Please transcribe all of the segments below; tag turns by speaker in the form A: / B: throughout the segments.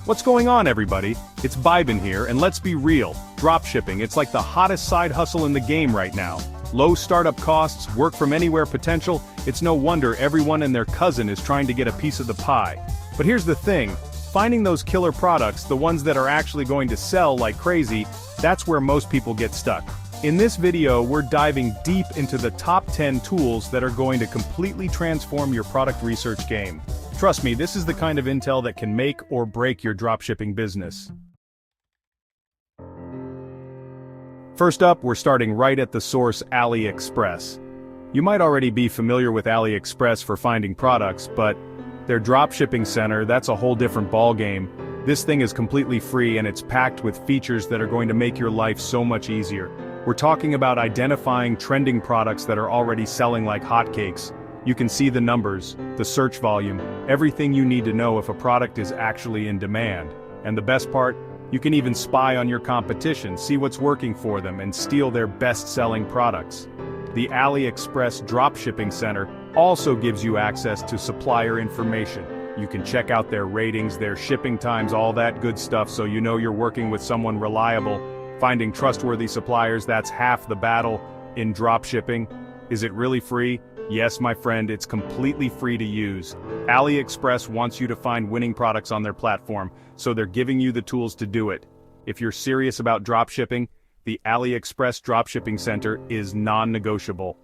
A: What's going on, everybody? It's Bybin here, and let's be real, dropshipping, it's like the hottest side hustle in the game right now. Low startup costs, work from anywhere potential, it's no wonder everyone and their cousin is trying to get a piece of the pie. But here's the thing, finding those killer products, the ones that are actually going to sell like crazy, that's where most people get stuck. In this video, we're diving deep into the top 10 tools that are going to completely transform your product research game. Trust me, this is the kind of intel that can make or break your dropshipping business. First up, we're starting right at the source, AliExpress. You might already be familiar with AliExpress for finding products, but their dropshipping center, that's a whole different ballgame. This thing is completely free and it's packed with features that are going to make your life so much easier. We're talking about identifying trending products that are already selling like hotcakes. You can see the numbers, the search volume, everything you need to know if a product is actually in demand. And the best part, you can even spy on your competition, see what's working for them, and steal their best-selling products. The AliExpress Dropshipping Center also gives you access to supplier information. You can check out their ratings, their shipping times, all that good stuff, so you know you're working with someone reliable. Finding trustworthy suppliers, that's half the battle in dropshipping. Is it really free? Yes, my friend, it's completely free to use. AliExpress wants you to find winning products on their platform, so they're giving you the tools to do it. If you're serious about dropshipping, the AliExpress Dropshipping Center is non-negotiable.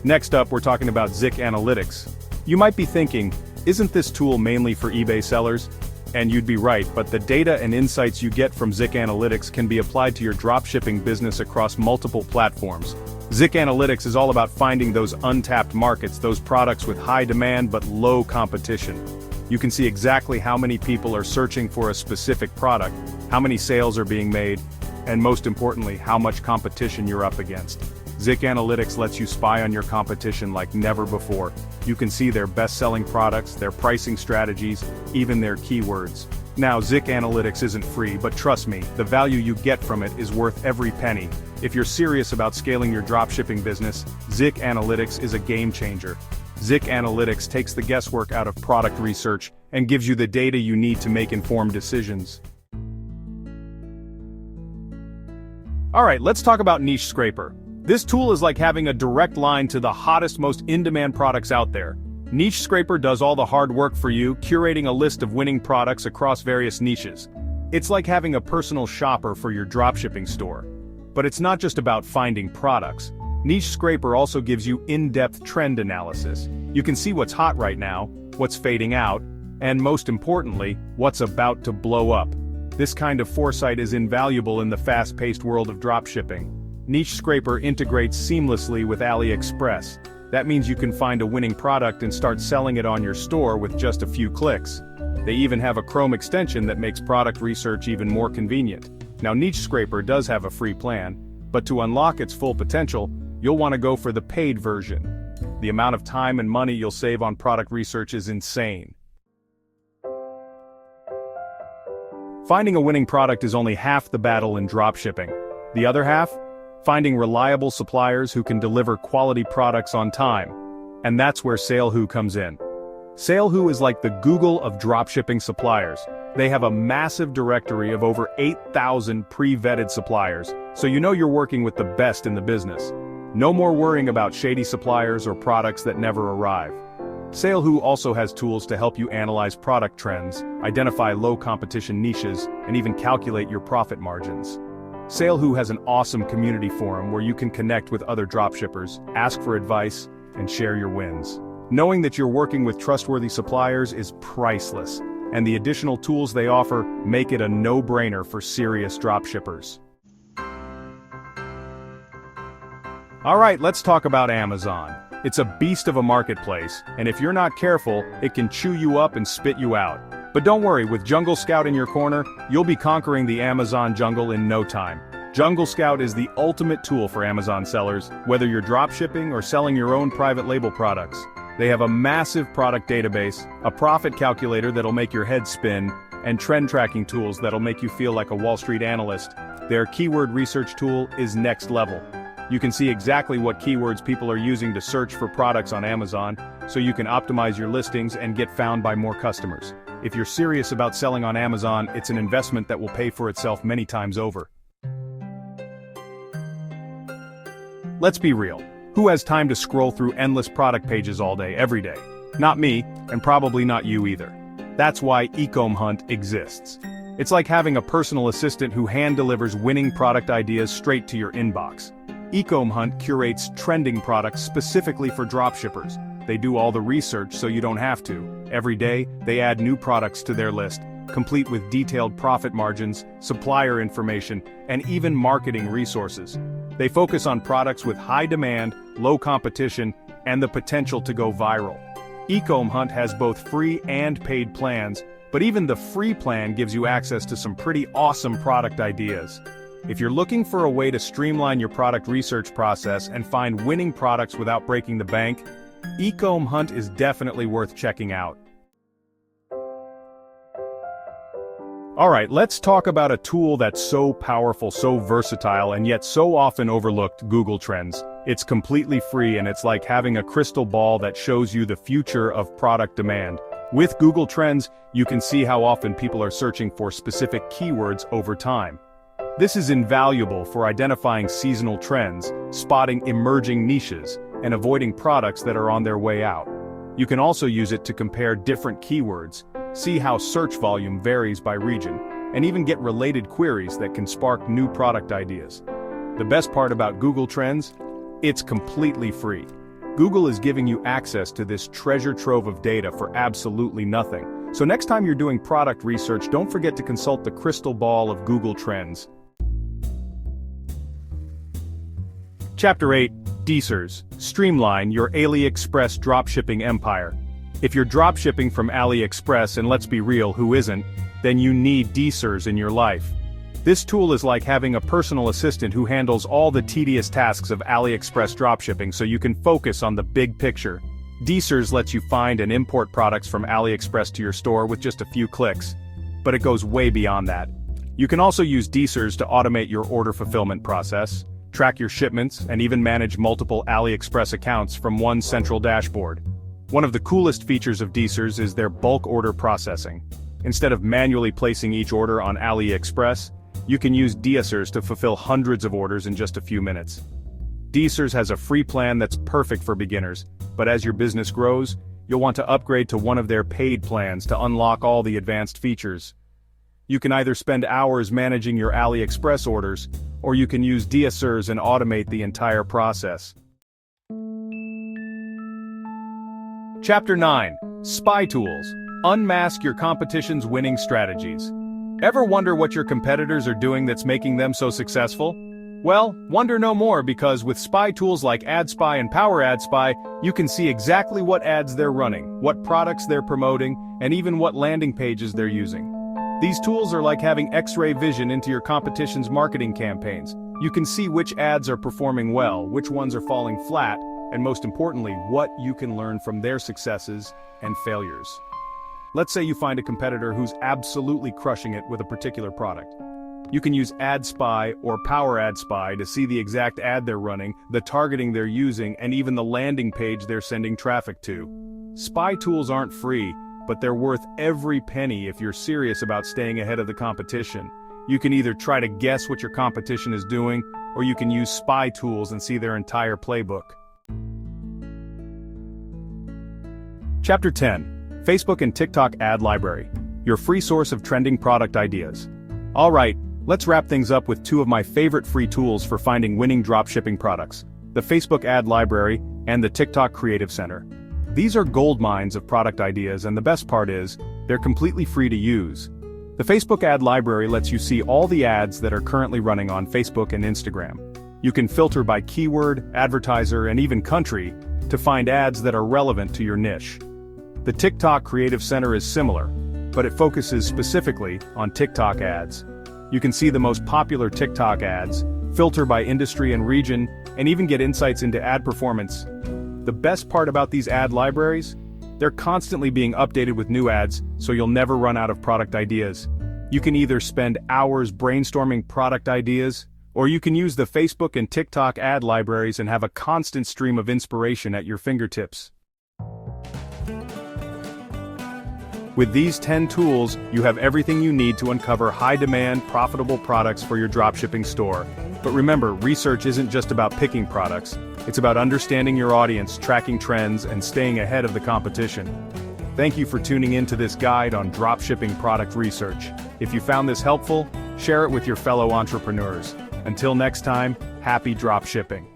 A: Next up, we're talking about Zik Analytics. You might be thinking, isn't this tool mainly for eBay sellers? And you'd be right, but the data and insights you get from Zik Analytics can be applied to your dropshipping business across multiple platforms. Zik Analytics is all about finding those untapped markets, those products with high demand but low competition. You can see exactly how many people are searching for a specific product, how many sales are being made, and most importantly, how much competition you're up against. Zik Analytics lets you spy on your competition like never before. You can see their best-selling products, their pricing strategies, even their keywords. Now, Zik Analytics isn't free, but trust me, the value you get from it is worth every penny. If you're serious about scaling your dropshipping business, Zik Analytics is a game changer. Zik Analytics takes the guesswork out of product research and gives you the data you need to make informed decisions. Alright, let's talk about Niche Scraper. This tool is like having a direct line to the hottest, most in-demand products out there. Niche Scraper does all the hard work for you, curating a list of winning products across various niches. It's like having a personal shopper for your dropshipping store. But it's not just about finding products. Niche Scraper also gives you in-depth trend analysis. You can see what's hot right now, what's fading out, and most importantly, what's about to blow up. This kind of foresight is invaluable in the fast-paced world of dropshipping. Niche Scraper integrates seamlessly with AliExpress. That means you can find a winning product and start selling it on your store with just a few clicks. They even have a Chrome extension that makes product research even more convenient. Now, Niche Scraper does have a free plan, but to unlock its full potential, you'll want to go for the paid version. The amount of time and money you'll save on product research is insane. Finding a winning product is only half the battle in dropshipping. The other half? Finding reliable suppliers who can deliver quality products on time. And that's where SaleHoo comes in. SaleHoo is like the Google of dropshipping suppliers. They have a massive directory of over 8,000 pre-vetted suppliers, so you know you're working with the best in the business. No more worrying about shady suppliers or products that never arrive. SaleHoo also has tools to help you analyze product trends, identify low competition niches, and even calculate your profit margins. SaleHoo has an awesome community forum where you can connect with other dropshippers, ask for advice, and share your wins. Knowing that you're working with trustworthy suppliers is priceless, and the additional tools they offer make it a no-brainer for serious dropshippers. Alright, let's talk about Amazon. It's a beast of a marketplace, and if you're not careful, it can chew you up and spit you out. But don't worry, with Jungle Scout in your corner, you'll be conquering the Amazon jungle in no time. Jungle Scout is the ultimate tool for Amazon sellers, whether you're dropshipping or selling your own private label products. They have a massive product database, a profit calculator that'll make your head spin, and trend tracking tools that'll make you feel like a Wall Street analyst. Their keyword research tool is next level. You can see exactly what keywords people are using to search for products on Amazon, so you can optimize your listings and get found by more customers. If you're serious about selling on Amazon, it's an investment that will pay for itself many times over. Let's be real. Who has time to scroll through endless product pages all day, every day? Not me, and probably not you either. That's why Ecomhunt exists. It's like having a personal assistant who hand-delivers winning product ideas straight to your inbox. Ecomhunt curates trending products specifically for dropshippers. They do all the research so you don't have to. Every day, they add new products to their list, complete with detailed profit margins, supplier information, and even marketing resources. They focus on products with high demand, low competition, and the potential to go viral. Ecomhunt has both free and paid plans, but even the free plan gives you access to some pretty awesome product ideas. If you're looking for a way to streamline your product research process and find winning products without breaking the bank, Ecomhunt is definitely worth checking out. Alright, let's talk about a tool that's so powerful, so versatile, and yet so often overlooked: Google Trends. It's completely free, and it's like having a crystal ball that shows you the future of product demand. With Google Trends, you can see how often people are searching for specific keywords over time. This is invaluable for identifying seasonal trends, spotting emerging niches, and avoiding products that are on their way out. You can also use it to compare different keywords, see how search volume varies by region, and even get related queries that can spark new product ideas. The best part about Google Trends? It's completely free. Google is giving you access to this treasure trove of data for absolutely nothing. So next time you're doing product research, don't forget to consult the crystal ball of Google Trends. Chapter 8, DSers. Streamline your AliExpress dropshipping empire. If you're dropshipping from AliExpress, and let's be real, who isn't, then you need DSers in your life. This tool is like having a personal assistant who handles all the tedious tasks of AliExpress dropshipping so you can focus on the big picture. DSers lets you find and import products from AliExpress to your store with just a few clicks. But it goes way beyond that. You can also use DSers to automate your order fulfillment process, track your shipments, and even manage multiple AliExpress accounts from one central dashboard. One of the coolest features of DSers is their bulk order processing. Instead of manually placing each order on AliExpress, you can use DSers to fulfill hundreds of orders in just a few minutes. DSers has a free plan that's perfect for beginners, but as your business grows, you'll want to upgrade to one of their paid plans to unlock all the advanced features. You can either spend hours managing your AliExpress orders, or you can use DSers and automate the entire process. Chapter 9. Spy Tools. Unmask your competition's winning strategies. Ever wonder what your competitors are doing that's making them so successful? Well, wonder no more, because with spy tools like AdSpy and Power AdSpy, you can see exactly what ads they're running, what products they're promoting, and even what landing pages they're using. These tools are like having X-ray vision into your competition's marketing campaigns. You can see which ads are performing well, which ones are falling flat, and most importantly, what you can learn from their successes and failures. Let's say you find a competitor who's absolutely crushing it with a particular product. You can use AdSpy or Power AdSpy to see the exact ad they're running, the targeting they're using, and even the landing page they're sending traffic to. Spy tools aren't free, but they're worth every penny if you're serious about staying ahead of the competition. You can either try to guess what your competition is doing, or you can use spy tools and see their entire playbook. Chapter 10. Facebook and TikTok Ad Library, your free source of trending product ideas. Alright, let's wrap things up with two of my favorite free tools for finding winning dropshipping products: the Facebook Ad Library and the TikTok Creative Center. These are gold mines of product ideas, and the best part is, they're completely free to use. The Facebook Ad Library lets you see all the ads that are currently running on Facebook and Instagram. You can filter by keyword, advertiser, and even country to find ads that are relevant to your niche. The TikTok Creative Center is similar, but it focuses specifically on TikTok ads. You can see the most popular TikTok ads, filter by industry and region, and even get insights into ad performance. The best part about these ad libraries? They're constantly being updated with new ads, so you'll never run out of product ideas. You can either spend hours brainstorming product ideas, Or you can use the Facebook and TikTok ad libraries and have a constant stream of inspiration at your fingertips. With these 10 tools, you have everything you need to uncover high-demand, profitable products for your dropshipping store. But remember, research isn't just about picking products. It's about understanding your audience, tracking trends, and staying ahead of the competition. Thank you for tuning in to this guide on dropshipping product research. If you found this helpful, share it with your fellow entrepreneurs. Until next time, happy dropshipping.